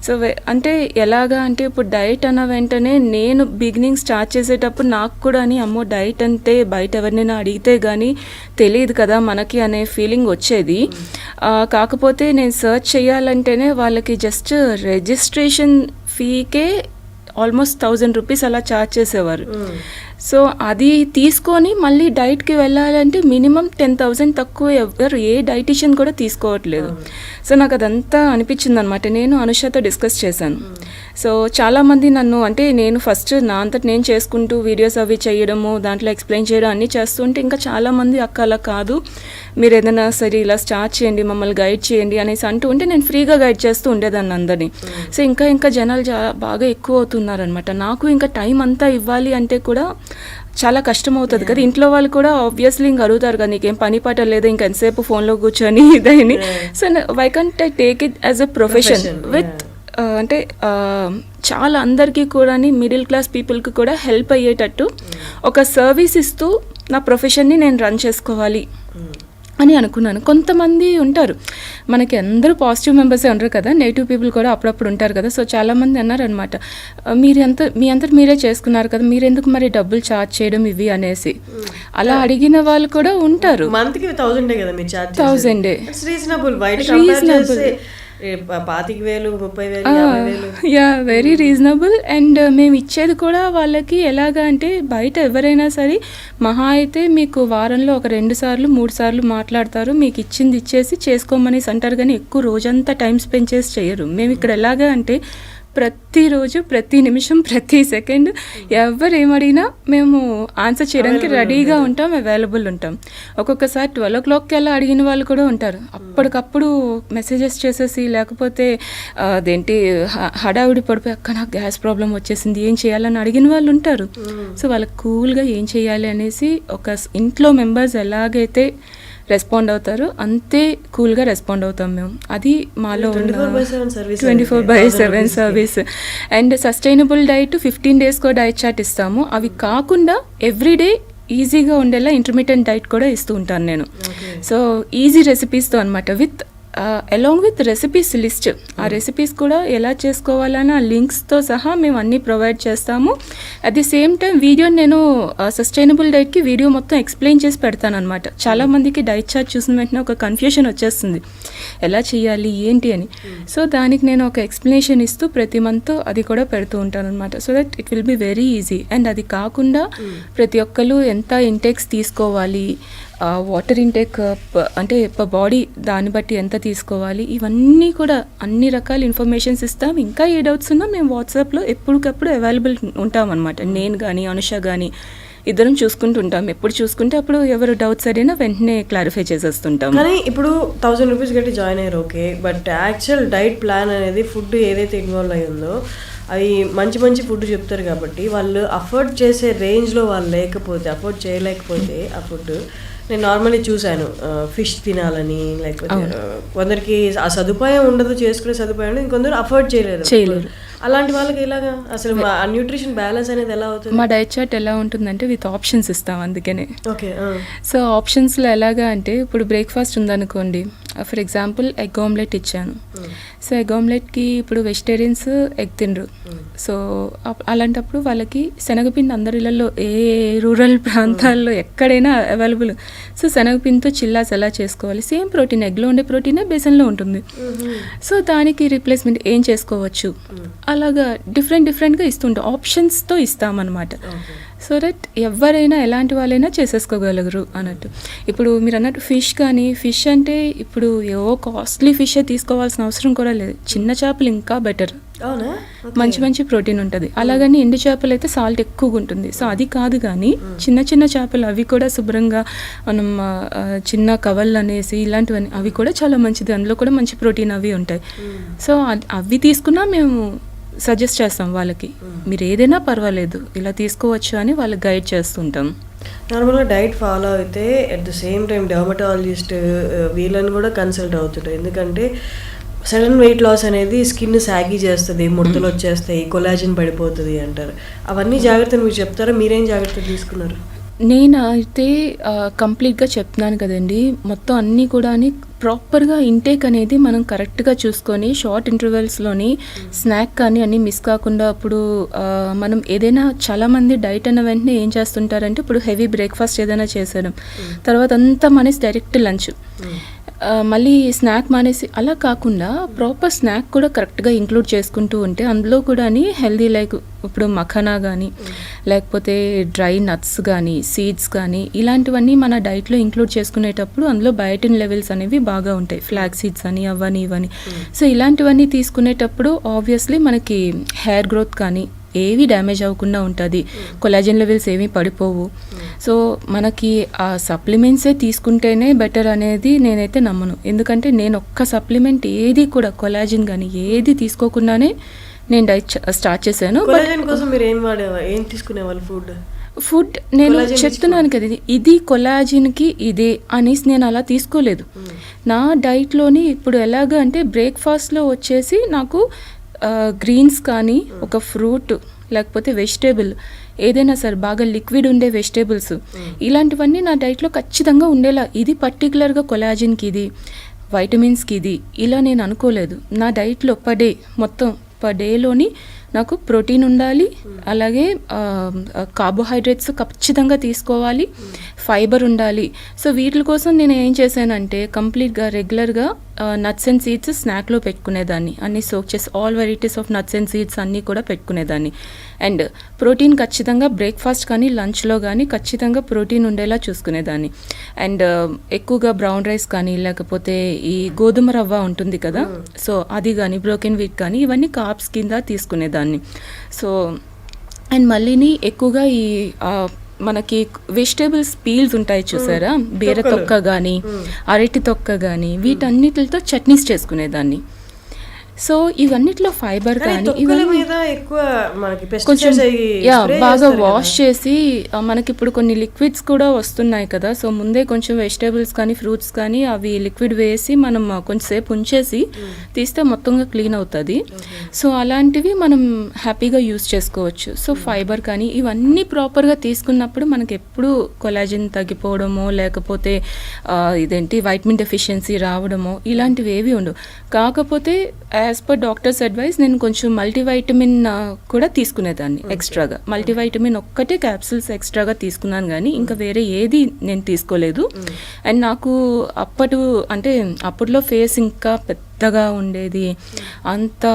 సో అంటే ఎలాగా అంటే ఇప్పుడు డైట్ అన్న వెంటనే నేను బిగినింగ్ స్టార్ట్ చేసేటప్పుడు నాకు కూడా అని అమ్మో డైట్ అంటే బయట ఎవరినైనా అడిగితే కానీ తెలియదు కదా మనకి అనే ఫీలింగ్ వచ్చేది. కాకపోతే నేను సర్చ్ చేయాలంటేనే వాళ్ళకి జస్ట్ రిజిస్ట్రేషన్ ఫీకే ఆల్మోస్ట్ 1,000 rupees అలా ఛార్జ్ చేసేవారు. సో అది తీసుకొని మళ్ళీ డైట్కి వెళ్ళాలంటే మినిమం 10,000 తక్కువ ఎవరు ఏ డైటీషియన్ కూడా తీసుకోవట్లేదు. సో నాకు అదంతా అనిపించింది అనమాట. నేను అనుషతో డిస్కస్ చేశాను. సో చాలామంది నన్ను అంటే నేను ఫస్ట్ నా అంతటి నేను చేసుకుంటూ వీడియోస్ అవి చేయడము దాంట్లో ఎక్స్ప్లెయిన్ చేయడం అన్నీ చేస్తుంటే ఇంకా చాలామంది అక్క అలా కాదు మీరు ఏదైనా సరే ఇలా స్టార్ట్ చేయండి మమ్మల్ని గైడ్ చేయండి అనేసి అంటూ ఉంటే నేను ఫ్రీగా గైడ్ చేస్తూ ఉండేదాన్ని అందరినీ. సో ఇంకా జనాలు బాగా ఎక్కువ అవుతున్నారనమాట. నాకు ఇంకా టైం అంతా ఇవ్వాలి అంటే కూడా చాలా కష్టం అవుతుంది కదా. ఇంట్లో వాళ్ళు కూడా ఆబ్వియస్లీ ఇంక అడుగుతారు కదా నీకేం పని పాట లేదా ఇంకా ఎంతసేపు ఫోన్లో కూర్చొని ఇదని. So why can't I take it as a profession with అంటే చాలా అందరికీ కూడా మిడిల్ క్లాస్ పీపుల్కి కూడా హెల్ప్ అయ్యేటట్టు ఒక సర్వీస్ ఇస్తూ నా ప్రొఫెషన్ని నేను రన్ చేసుకోవాలి అని అనుకున్నాను. కొంతమంది ఉంటారు, మనకి అందరూ పాజిటివ్ మెంబర్సే ఉంటారు కదా, నెగిటివ్ పీపుల్ కూడా అప్పుడప్పుడు ఉంటారు కదా. సో చాలామంది అన్నారనమాట, మీ అంతా మీరే చేసుకున్నారు కదా, మీరెందుకు మరి డబ్బులు ఛార్జ్ చేయడం ఇవి అనేసి. అలా అడిగిన వాళ్ళు కూడా ఉంటారు. మంత్కి 1000 కదా మీరు ఛార్జ్? 1000 రీజనబుల్. బయట 25,000, 30,000, 50,000. Yeah, very reasonable. అండ్ మేము ఇచ్చేది కూడా వాళ్ళకి ఎలాగా అంటే, బయట ఎవరైనా సరే మహా అయితే మీకు వారంలో ఒక 2 సార్లు 3 సార్లు మాట్లాడతారు, మీకు ఇచ్చింది ఇచ్చేసి చేసుకోమనేసి అంటారు, కానీ ఎక్కువ రోజంతా టైం స్పెండ్ చేసి చేయరు. మేము ఇక్కడ ఎలాగా అంటే ప్రతిరోజు, ప్రతి నిమిషం, ప్రతి సెకండ్ ఎవరు ఏమడిగినా మేము ఆన్సర్ చేయడానికి రెడీగా ఉంటాం, అవైలబుల్ ఉంటాం. ఒక్కొక్కసారి 12 o'clockకి అలా అడిగిన వాళ్ళు కూడా ఉంటారు. అప్పటికప్పుడు మెసేజెస్ చేసేసి, లేకపోతే అదేంటి హడావిడి పడిపోయి అక్క నాకు గ్యాస్ ప్రాబ్లం వచ్చేసింది ఏం చేయాలని అడిగిన వాళ్ళు ఉంటారు. సో వాళ్ళకి కూల్గా ఏం చేయాలి అనేసి ఒక ఇంట్లో మెంబర్స్ ఎలాగైతే రెస్పాండ్ అవుతారు అంతే కూల్గా రెస్పాండ్ అవుతాం మేము. అది మాలో 24/7 service. And sustainable diet 15 days diet chart ఇస్తాము. అవి కాకుండా ఎవ్రీడే ఈజీగా ఉండేలా ఇంటర్మీడియట్ డైట్ కూడా ఇస్తూ ఉంటాను నేను. సో ఈజీ రెసిపీస్తో అనమాట, with along with recipes list. ఆ రెసిపీస్ కూడా ఎలా చేసుకోవాలని ఆ లింక్స్తో సహా మేము అన్నీ ప్రొవైడ్ చేస్తాము. At the same time video నేను సస్టైనబుల్ డైట్కి వీడియో మొత్తం ఎక్స్ప్లెయిన్ చేసి పెడతాను అనమాట. చాలామందికి డైట్ చార్ట్ చూసిన వెంటనే ఒక కన్ఫ్యూషన్ వచ్చేస్తుంది, ఎలా చేయాలి ఏంటి అని. సో దానికి నేను ఒక ఎక్స్ప్లెనేషన్ ఇస్తూ ప్రతి మంత్ అది కూడా పెడుతూ ఉంటాను అనమాట. So that it will be very easy. And అది కాకుండా ప్రతి ఒక్కరు ఎంత ఇంటేక్స్ తీసుకోవాలి, వాటర్ ఇంటేక్ అంటే బాడీ దాన్ని బట్టి ఎంత తీసుకోవాలి, ఇవన్నీ కూడా అన్ని రకాల ఇన్ఫర్మేషన్స్ ఇస్తాం. ఇంకా ఏ డౌట్స్ ఉన్నా మేము వాట్సాప్లో ఎప్పటికప్పుడు అవైలబుల్ ఉంటాం అనమాట. నేను కానీ అనుష కానీ ఇద్దరం చూసుకుంటూ ఉంటాం. ఎప్పుడు చూసుకుంటే అప్పుడు ఎవరు డౌట్స్ అడిగినా వెంటనే క్లారిఫై చేసేస్తుంటాం. కానీ ఇప్పుడు 1000 రూపీస్ కట్టి జాయిన్ అయ్యారు, okay. But actual diet plan అనేది ఫుడ్ ఏదైతే ఇన్వాల్వ్ అయ్యి ఉందో అవి మంచి మంచి ఫుడ్ చెప్తారు కాబట్టి వాళ్ళు అఫోర్డ్ చేసే రేంజ్లో వాళ్ళు లేకపోతే, అఫోర్డ్ చేయలేకపోతే ఆ ఫుడ్, నేను నార్మల్లీ చూశాను ఫిష్ తినాలని, లేకపోతే కొందరికి ఆ సదుపాయం ఉండదు, చేసుకునే సదుపాయం ఉండదు, ఇంకొందరు అఫోర్డ్ చేయలేరు. అలాంటి వాళ్ళకి ఇలాగా అసలు ఆ న్యూట్రిషన్ బ్యాలెన్స్ అనేది ఎలా అవుతుంది? మా డైట్ చార్ట్ ఎలా ఉంటుందంటే విత్ ఆప్షన్స్ ఇస్తాం, అందుకనే. ఓకే. సో ఆప్షన్స్లో ఎలాగా అంటే, ఇప్పుడు బ్రేక్ఫాస్ట్ ఉందనుకోండి, ఫర్ ఎగ్జాంపుల్ ఎగ్ ఆమ్లెట్ ఇచ్చాను. సో ఎగ్ ఆమ్లెట్కి ఇప్పుడు వెజిటేరియన్స్ ఎగ్ తినరు. సో అలాంటప్పుడు వాళ్ళకి శనగపిండి అందరిలో ఏ రూరల్ ప్రాంతాల్లో ఎక్కడైనా అవైలబుల్. సో శనగపిండితో చిల్లాస్ ఎలా చేసుకోవాలి, సేమ్ ప్రోటీన్, ఎగ్లో ఉండే ప్రోటీనే బేసన్లో ఉంటుంది. సో దానికి రీప్లేస్మెంట్ ఏం చేసుకోవచ్చు, అలాగా డిఫరెంట్గా ఇస్తుంటాం, ఆప్షన్స్తో ఇస్తామన్నమాట. సో దట్ ఎవరైనా ఎలాంటి వాళ్ళైనా చేసేసుకోగలరు అన్నట్టు. ఇప్పుడు మీరు అన్నట్టు ఫిష్ కానీ, ఫిష్ అంటే ఇప్పుడు ఏవో కాస్ట్లీ ఫిష్ తీసుకోవాల్సిన అవసరం కూడా లేదు. చిన్న చేపలు ఇంకా బెటర్, మంచి ప్రోటీన్ ఉంటుంది. అలాగని ఎండు చేపలు అయితే సాల్ట్ ఎక్కువగా ఉంటుంది. సో అది కాదు, కానీ చిన్న చేపలు అవి కూడా శుభ్రంగా మనం చిన్న కవళ్ళు అనేసి ఇలాంటివన్నీ అవి కూడా చాలా మంచిది, అందులో కూడా మంచి ప్రోటీన్ అవి ఉంటాయి. సో అవి తీసుకున్నా మేము సజెస్ట్ చేస్తాం వాళ్ళకి, మీరు ఏదైనా పర్వాలేదు ఇలా తీసుకోవచ్చు అని వాళ్ళకి గైడ్ చేస్తుంటాం. నార్మల్గా డైట్ ఫాలో అయితే at the same time dermatologist వీళ్ళని కూడా కన్సల్ట్ అవుతుంటారు. ఎందుకంటే సడన్ వెయిట్ లాస్ అనేది స్కిన్ సాగి చేస్తుంది, ముడతలు వచ్చేస్తాయి, కొలాజిన్ పడిపోతుంది అంటారు. అవన్నీ జాగ్రత్తలు మీరు చెప్తారా? మీరేం జాగ్రత్తలు తీసుకున్నారు? నేనైతే కంప్లీట్గా చెప్తున్నాను కదండి, మొత్తం అన్నీ కూడా ప్రాపర్గా ఇంటేక్ అనేది మనం కరెక్ట్గా చూసుకొని షార్ట్ ఇంటర్వెల్స్లోని స్నాక్ కానీ అన్నీ మిస్ కాకుండా, అప్పుడు మనం ఏదైనా చాలామంది డైట్ అన్న వెంటనే ఏం చేస్తుంటారంటే, ఇప్పుడు హెవీ బ్రేక్ఫాస్ట్ ఏదైనా చేసేయడం, తర్వాత అంతా మానేసి డైరెక్ట్ లంచ్, మళ్ళీ స్నాక్ మానేసి, అలా కాకుండా ప్రాపర్ స్నాక్ కూడా కరెక్ట్గా ఇంక్లూడ్ చేసుకుంటూ ఉంటే అందులో కూడా హెల్దీ, లైక్ ఇప్పుడు మఖానా కానీ, లేకపోతే డ్రై నట్స్ కానీ, సీడ్స్ కానీ, ఇలాంటివన్నీ మన డైట్లో ఇంక్లూడ్ చేసుకునేటప్పుడు అందులో బయోటిన్ లెవెల్స్ అనేవి బాగా ఉంటాయి. ఫ్లాక్ సీడ్స్ అని అవని ఇవని. సో ఇలాంటివన్నీ తీసుకునేటప్పుడు ఆబ్వియస్లీ మనకి హెయిర్ గ్రోత్ కానీ ఏవి డ్యామేజ్ అవ్వకుండా ఉంటుంది, కొలాజన్ లెవెల్స్ ఏమీ పడిపోవు. సో మనకి ఆ సప్లిమెంట్సే తీసుకుంటేనే బెటర్ అనేది నేనైతే నమ్మను. ఎందుకంటే నేను ఒక్క సప్లిమెంట్ ఏది కూడా కొలాజిన్ కానీ ఏది తీసుకోకుండానే నేను డైట్ స్టార్ట్ చేశాను. కొలాజిన్ కోసం మీరు ఏం తీసుకునేవాళ్ళు? ఫుడ్ నేను చెప్తున్నాను కదా, ఇది కొలాజిన్కి ఇదే అనేసి నేను అలా తీసుకోలేదు. నా డైట్లోని ఇప్పుడు ఎలాగ అంటే బ్రేక్ఫాస్ట్లో వచ్చేసి నాకు గ్రీన్స్ కానీ ఒక ఫ్రూట్ లేకపోతే వెజిటేబుల్ ఏదైనా సరే బాగా లిక్విడ్ ఉండే వెజిటేబుల్స్ ఇలాంటివన్నీ నా డైట్లో ఖచ్చితంగా ఉండేలా. ఇది పర్టికులర్గా కొలాజిన్కి ఇది, వైటమిన్స్కి ఇది ఇలా నేను అనుకోలేదు. నా డైట్లో మొత్తం పర్ డేలోని నాకు ప్రోటీన్ ఉండాలి, అలాగే కార్బోహైడ్రేట్స్ ఖచ్చితంగా తీసుకోవాలి, ఫైబర్ ఉండాలి. సో వీటి కోసం నేను ఏం చేశానంటే కంప్లీట్గా రెగ్యులర్గా నట్స్ అండ్ సీడ్స్ స్నాక్లో పెట్టుకునేదాన్ని, అన్ని సోక్ చేసి all varieties of nuts and seeds అన్నీ కూడా పెట్టుకునేదాన్ని. అండ్ ప్రోటీన్ ఖచ్చితంగా బ్రేక్ఫాస్ట్ కానీ లంచ్లో కానీ ఖచ్చితంగా ప్రోటీన్ ఉండేలా చూసుకునేదాన్ని. అండ్ ఎక్కువగా బ్రౌన్ రైస్ కానీ లేకపోతే ఈ గోధుమ రవ్వ ఉంటుంది కదా, సో అది కానీ బ్రోకెన్ వీట్ కానీ ఇవన్నీ కార్బ్స్ కింద తీసుకునేదాన్ని. సో అండ్ మళ్ళీని ఎక్కువగా ఈ మనకి వెజిటేబుల్స్ పీల్స్ ఉంటాయి చూసారా, బీర తొక్క కానీ అరటి తొక్క కానీ వీటన్నిటితో చట్నీస్ చేసుకునేదాన్ని. సో ఇవన్నిట్లో ఫైబర్ కానీ ఇవన్నీ కొంచెం బాగా వాష్ చేసి మనకి ఇప్పుడు కొన్ని లిక్విడ్స్ కూడా వస్తున్నాయి కదా, సో ముందే కొంచెం వెజిటేబుల్స్ కానీ ఫ్రూట్స్ కానీ అవి లిక్విడ్ వేసి మనం కొంచెంసేపు ఉంచేసి తీస్తే మొత్తంగా క్లీన్ అవుతుంది. సో అలాంటివి మనం హ్యాపీగా యూస్ చేసుకోవచ్చు. సో ఫైబర్ కానీ ఇవన్నీ ప్రాపర్గా తీసుకున్నప్పుడు మనకి ఎప్పుడు కొలాజిన్ తగ్గిపోవడమో లేకపోతే ఇదేంటి వైటమిన్ డెఫిషియన్సీ రావడమో ఇలాంటివి ఏవి ఉండవు. కాకపోతే యాజ్ పర్ డాక్టర్స్ అడ్వైస్ నేను కొంచెం మల్టీవైటమిన్ కూడా తీసుకునేదాన్ని ఎక్స్ట్రాగా. మల్టీవైటమిన్ ఒక్కటే క్యాప్సూల్స్ ఎక్స్ట్రాగా తీసుకున్నాను కానీ ఇంకా వేరే ఏది నేను తీసుకోలేదు. అండ్ నాకు అప్పట్లో ఫేస్ ఇంకా పెద్దగా ఉండేది, అంత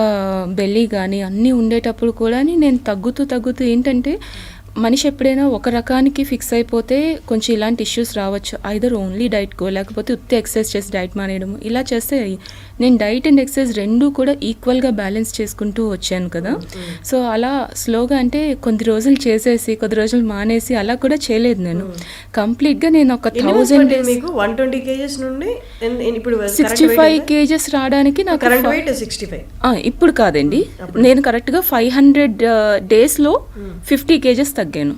బెల్లీ కానీ అన్నీ ఉండేటప్పుడు కూడా నేను తగ్గుతూ ఏంటంటే మనిషి ఎప్పుడైనా ఒక రకానికి ఫిక్స్ అయిపోతే కొంచెం ఇలాంటి ఇష్యూస్ రావచ్చు. ఐదర్ ఓన్లీ డైట్కో లేకపోతే ఉత్తి ఎక్సర్సైజ్ చేసి డైట్ మానేయడము ఇలా చేస్తే నేను డైట్ అండ్ ఎక్సర్సైజ్ రెండూ కూడా ఈక్వల్గా బ్యాలెన్స్ చేసుకుంటూ వచ్చాను కదా. సో అలా స్లోగా అంటే కొద్ది రోజులు చేసేసి కొద్ది రోజులు మానేసి అలా కూడా చేయలేదు నేను. కంప్లీట్గా నేను ఒక 65 kgs రావడానికి నాకు ఇప్పుడు కాదండి, నేను కరెక్ట్గా 500 daysలో 50 kgs తగ్గాను.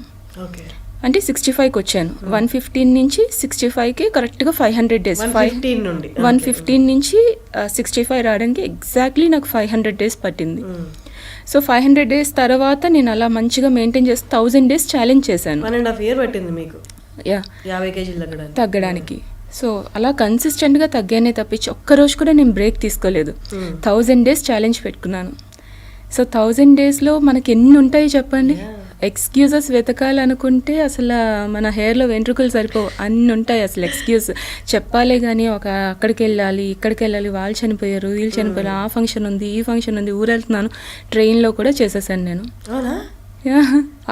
అంటే 65కి వచ్చాను. 115 నుంచి 65కి కరెక్ట్గా 500 days. 115 నుంచి 65 రావడానికి ఎగ్జాక్ట్లీ నాకు 500 days పట్టింది. సో 500 days తర్వాత నేను అలా మంచిగా మెయింటైన్ చేసి 1000 days ఛాలెంజ్ చేశాను. 1.5 years పట్టింది మీకు 50 kgs తగ్గడానికి. సో అలా కన్సిస్టెంట్గా తగ్గానే తప్పించి ఒక్కరోజు కూడా నేను బ్రేక్ తీసుకోలేదు. 1000 days ఛాలెంజ్ పెట్టుకున్నాను. సో 1000 daysలో మనకి ఎన్ని ఉంటాయి చెప్పండి. ఎక్స్క్యూజెస్ వెతకాలనుకుంటే అసలు మన హెయిర్లో వెంట్రుకలు సరిపోవు, అన్నీ ఉంటాయి. అసలు ఎక్స్క్యూజ్ చెప్పాలే కానీ అక్కడికి వెళ్ళాలి ఇక్కడికి వెళ్ళాలి, వాళ్ళు చనిపోయారు వీళ్ళు చనిపోయారు, ఆ ఫంక్షన్ ఉంది ఈ ఫంక్షన్ ఉంది, ఊరెళ్తున్నాను. ట్రైన్లో కూడా చేసేసాను నేను.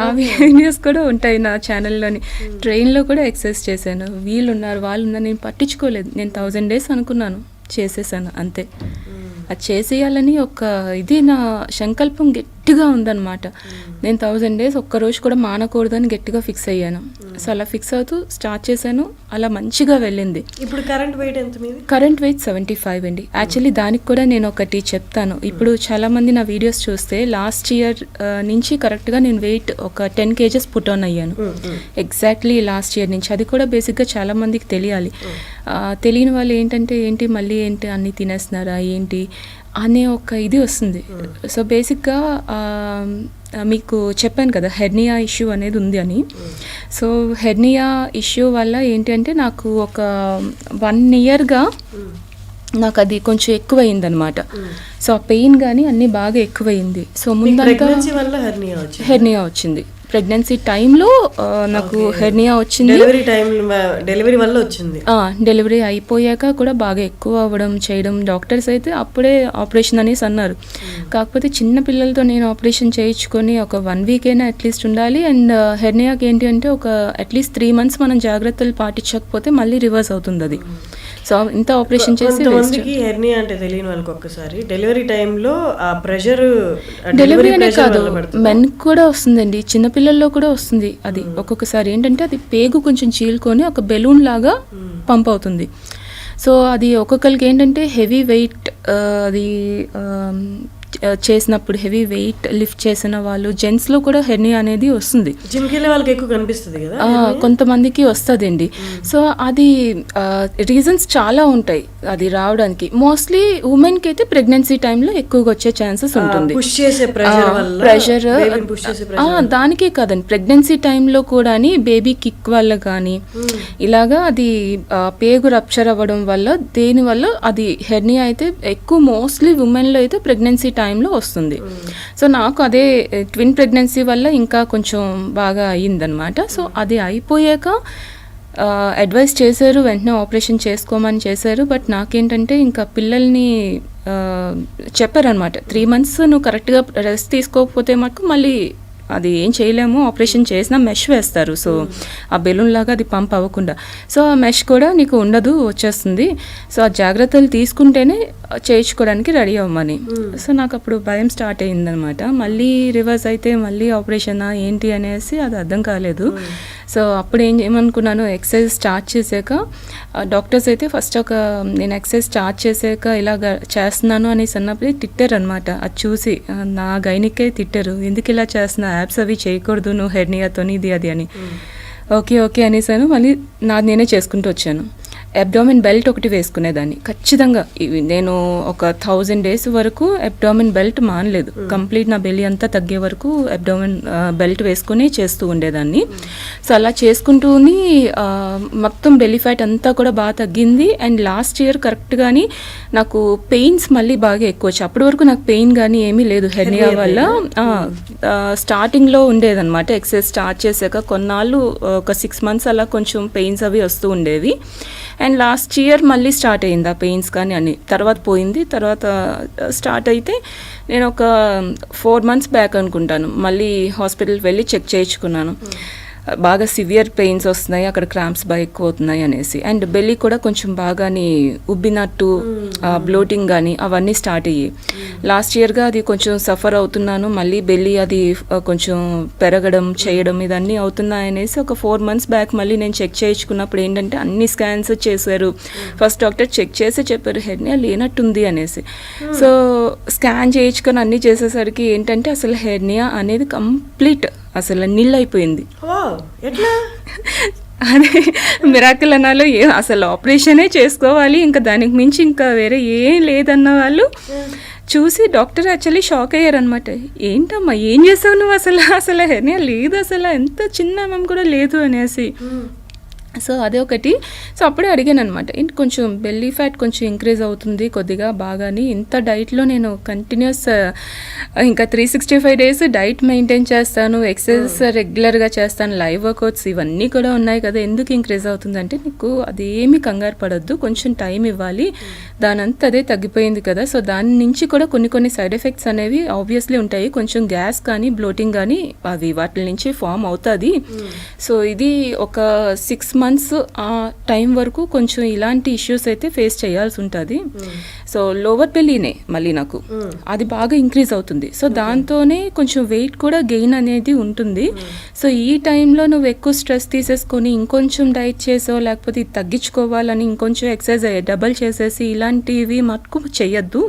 ఆ వీడియోస్ కూడా ఉంటాయి నా ఛానల్లోని. ట్రైన్లో కూడా ఎక్సర్సైజ్ చేశాను. వీళ్ళు ఉన్నారు వాళ్ళు ఉన్నారు నేను పట్టించుకోలేదు. నేను 1000 days అనుకున్నాను, చేసేసాను అంతే. అది చేసేయాలని ఇది నా సంకల్పం గట్టిగా ఉందన్నమాట. నేను 1000 days ఒక్కరోజు కూడా మానకూడదని గట్టిగా ఫిక్స్ అయ్యాను. సో అలా ఫిక్స్ అవుతూ స్టార్ట్ చేశాను, అలా మంచిగా వెళ్ళింది. ఇప్పుడు కరెంట్ వెయిట్ ఎంత మీది? కరెంట్ వెయిట్ 75 అండి. యాక్చువల్లీ దానికి కూడా నేను ఒకటి చెప్తాను. ఇప్పుడు చాలామంది నా వీడియోస్ చూస్తే లాస్ట్ ఇయర్ నుంచి కరెక్ట్గా నేను వెయిట్ ఒక 10 kgs పుట్ ఆన్ అయ్యాను ఎగ్జాక్ట్లీ లాస్ట్ ఇయర్ నుంచి. అది కూడా బేసిక్గా చాలామందికి తెలియాలి. తెలియని వాళ్ళు ఏంటి మళ్ళీ ఏంటి అన్నీ తినేస్తున్నారా ఏంటి అనే ఒక ఇది వస్తుంది. సో బేసిక్గా మీకు చెప్పాను కదా హెర్నియా ఇష్యూ అనేది ఉంది అని. సో హెర్నియా ఇష్యూ వల్ల ఏంటి అంటే నాకు ఒక 1 yearగా నాకు అది కొంచెం ఎక్కువైంది అనమాట. సో ఆ పెయిన్ కానీ అన్నీ బాగా ఎక్కువైంది. సో ముందంతా హెర్నియా వచ్చింది. ప్రెగ్నెన్సీ టైంలో నాకు హెర్నియా వచ్చింది. డెలివరీ వల్ల వచ్చింది. డెలివరీ అయిపోయాక కూడా బాగా ఎక్కువ అవ్వడం చేయడం, డాక్టర్స్ అయితే అప్పుడే ఆపరేషన్ అనేసి అన్నారు. కాకపోతే చిన్న పిల్లలతో నేను ఆపరేషన్ చేయించుకొని ఒక 1 week అయినా అట్లీస్ట్ ఉండాలి. అండ్ హెర్నియాకి ఏంటి అంటే ఒక అట్లీస్ట్ 3 months మనం జాగ్రత్తలు పాటించకపోతే మళ్ళీ రివర్స్ అవుతుంది అది. సో ఇంత ఆపరేషన్ చేసి హెర్నియా అంటే తెలియని వాళ్ళకి ఒక్కసారి డెలివరీ టైంలో ఆ ప్రెషర్, డెలివరీ అనే కాదు మెన్ కూడా వస్తుందండి, చిన్నపిల్లల్లో కూడా వస్తుంది. అది ఒక్కొక్కసారి ఏంటంటే అది పేగు కొంచెం చీల్కొని ఒక బెలూన్ లాగా పంప్ అవుతుంది. సో అది ఒక్కొక్కరికి ఏంటంటే హెవీ వెయిట్ అది చేసినప్పుడు హెవీ వెయిట్ లిఫ్ట్ చేసిన వాళ్ళు జెంట్స్లో కూడా హెర్నియా అనేది వస్తుంది. జిమ్కి వెళ్ళే వాళ్ళకి ఎక్కువ కనిపిస్తుంది కదా, కొంతమందికి వస్తుంది అండి. సో అది రీజన్స్ చాలా ఉంటాయి. అది రావడానికి మోస్ట్లీ ఉమెన్కి అయితే ప్రెగ్నెన్సీ టైంలో ఎక్కువగా వచ్చే ఛాన్సెస్ ఉంటుంది. పుష్ చేసే ప్రెషర్ దానికే కాదండి, ప్రెగ్నెన్సీ టైంలో కూడా బేబీ కిక్ వల్ల కానీ ఇలాగా అది పేగు రప్చర్ అవ్వడం వల్ల దేనివల్ల అది హెర్నియా అయితే ఎక్కువ మోస్ట్లీ ఉమెన్లో అయితే ప్రెగ్నెన్సీ టైంలో వస్తుంది. సో నాకు అదే ట్విన్ ప్రెగ్నెన్సీ వల్ల ఇంకా కొంచెం బాగా అయ్యిందనమాట. సో అది అయిపోయాక అడ్వైస్ చేశారు, వెంటనే ఆపరేషన్ చేసుకోమని చేశారు. బట్ నాకేంటంటే ఇంకా పిల్లల్ని చెప్పారనమాట, 3 months నువ్వు కరెక్ట్గా రెస్ట్ తీసుకోకపోతే మాకు మళ్ళీ అది ఏం చేయలేము, ఆపరేషన్ చేసినా మెష్ వేస్తారు. సో ఆ బెలూన్ లాగా అది పంప్ అవ్వకుండా, సో ఆ మెష్ కూడా నీకు ఉండదు, వచ్చేస్తుంది. సో ఆ జాగ్రత్తలు తీసుకుంటేనే చేయించుకోవడానికి రెడీ అవ్వమని. సో నాకు అప్పుడు భయం స్టార్ట్ అయ్యిందనమాట. మళ్ళీ రివర్స్ అయితే మళ్ళీ ఆపరేషనా ఏంటి అనేసి అది అర్థం కాలేదు. సో అప్పుడు ఏమనుకున్నాను, ఎక్సర్సైజ్ స్టార్ట్ చేశాక డాక్టర్స్ అయితే ఫస్ట్ నేను ఎక్సర్సైజ్ స్టార్ట్ చేశాక ఇలాగ చేస్తున్నాను అనేసి అన్నప్పుడు తిట్టారు అనమాట. అది చూసి నా గైనికే తిట్టారు, ఎందుకు ఇలా చేస్తున్నా, యాప్స్ అవి చేయకూడదు నువ్వు హెర్నియాతో ఇది అది అని. ఓకే అనేసాను. మళ్ళీ నాది నేనే చేసుకుంటూ వచ్చాను. అబ్డామిన్ బెల్ట్ ఒకటి వేసుకునేదాన్ని ఖచ్చితంగా. నేను ఒక 1000 days వరకు అబ్డామిన్ బెల్ట్ మానలేదు. కంప్లీట్ నా బెల్లి అంతా తగ్గే వరకు అబ్డామిన్ బెల్ట్ వేసుకుని చేస్తూ ఉండేదాన్ని. సో అలా చేసుకుంటూని మొత్తం బెల్లి ఫ్యాట్ అంతా కూడా బాగా తగ్గింది. అండ్ లాస్ట్ ఇయర్ కరెక్ట్గాని నాకు పెయిన్స్ మళ్ళీ బాగా ఎక్కువ వచ్చాయి. అప్పటి వరకు నాకు పెయిన్ కానీ ఏమీ లేదు హెర్నియా వల్ల. స్టార్టింగ్లో ఉండేదన్నమాట. ఎక్సర్సైజ్ స్టార్ట్ చేశాక కొన్నాళ్ళు ఒక 6 months అలా కొంచెం పెయిన్స్ అవి వస్తూ ఉండేవి. అండ్ లాస్ట్ ఇయర్ మళ్ళీ స్టార్ట్ అయింది ఆ పెయిన్స్ కానీ అని. తర్వాత పోయింది. తర్వాత స్టార్ట్ అయితే నేను ఒక 4 months బ్యాక్ అనుకుంటాను మళ్ళీ హాస్పిటల్కి వెళ్ళి చెక్ చేయించుకున్నాను. బాగా సివియర్ పెయిన్స్ వస్తున్నాయి, అక్కడ క్రాంప్స్ బాగా ఎక్కువ అవుతున్నాయి అనేసి. అండ్ బెల్లి కూడా కొంచెం బాగాని ఉబ్బినట్టు, బ్లోటింగ్ కానీ అవన్నీ స్టార్ట్ అయ్యాయి. లాస్ట్ ఇయర్గా అది కొంచెం సఫర్ అవుతున్నాను. మళ్ళీ బెల్లి అది కొంచెం పెరగడం చేయడం ఇదన్నీ అవుతున్నాయి అనేసి ఒక 4 months బ్యాక్ మళ్ళీ నేను చెక్ చేయించుకున్నప్పుడు ఏంటంటే అన్ని స్కాన్స్ చేశారు. ఫస్ట్ డాక్టర్ చెక్ చేసి చెప్పారు హెర్నియా లేనట్టుంది అనేసి. సో స్కాన్ చేయించుకొని అన్నీ చేసేసరికి ఏంటంటే అసలు హెర్నియా అనేది కంప్లీట్ అసలు నిల్ అయిపోయింది. అదే మిరాకిల్ అనాలో అసలు ఆపరేషనే చేసుకోవాలి, ఇంకా దానికి మించి ఇంకా వేరే ఏం లేదన్న వాళ్ళు చూసి డాక్టర్ యాక్చువల్లీ షాక్ అయ్యారనమాట. ఏంటమ్మా ఏం చేసావు నువ్వు, అసలు హెర్నియా లేదు, అసలు ఎంత చిన్న అమ్మ కూడా లేదు అనేసి. సో అదే ఒకటి. సో అప్పుడే అడిగాను అనమాట, ఏంటి కొంచెం బెల్లీ ఫ్యాట్ కొంచెం ఇంక్రీజ్ అవుతుంది కొద్దిగా బాగాని. ఇంత డైట్లో నేను కంటిన్యూస్ ఇంకా 365 days డైట్ మెయింటైన్ చేస్తాను, ఎక్సర్సైజ్ రెగ్యులర్గా చేస్తాను, లైవ్ వర్కౌట్స్ ఇవన్నీ కూడా ఉన్నాయి కదా, ఎందుకు ఇంక్రీజ్ అవుతుందంటే నీకు అదేమీ కంగారు పడద్దు, కొంచెం టైం ఇవ్వాలి, దానంతా అదే తగ్గిపోయింది కదా. సో దాని నుంచి కూడా కొన్ని సైడ్ ఎఫెక్ట్స్ అనేవి ఆబ్వియస్లీ ఉంటాయి. కొంచెం గ్యాస్ కానీ బ్లోటింగ్ కానీ అవి వాటి నుంచి ఫామ్ అవుతుంది. సో ఇది ఒక 6 months ఆ టైం వరకు కొంచెం ఇలాంటి ఇష్యూస్ అయితే ఫేస్ చేయాల్సి ఉంటుంది. సో లోవర్ బెల్లీనే మళ్ళీ నాకు అది బాగా ఇంక్రీజ్ అవుతుంది. సో దాంతోనే కొంచెం వెయిట్ కూడా గెయిన్ అనేది ఉంటుంది. సో ఈ టైంలో నువ్వు ఎక్కువ స్ట్రెస్ తీసేసుకొని ఇంకొంచెం డైట్ చేసో లేకపోతే తగ్గించుకోవాలని ఇంకొంచెం ఎక్సర్సైజ్ డబల్ చేసేసి ఇలాంటివి మటుకు చెయ్యొద్దు.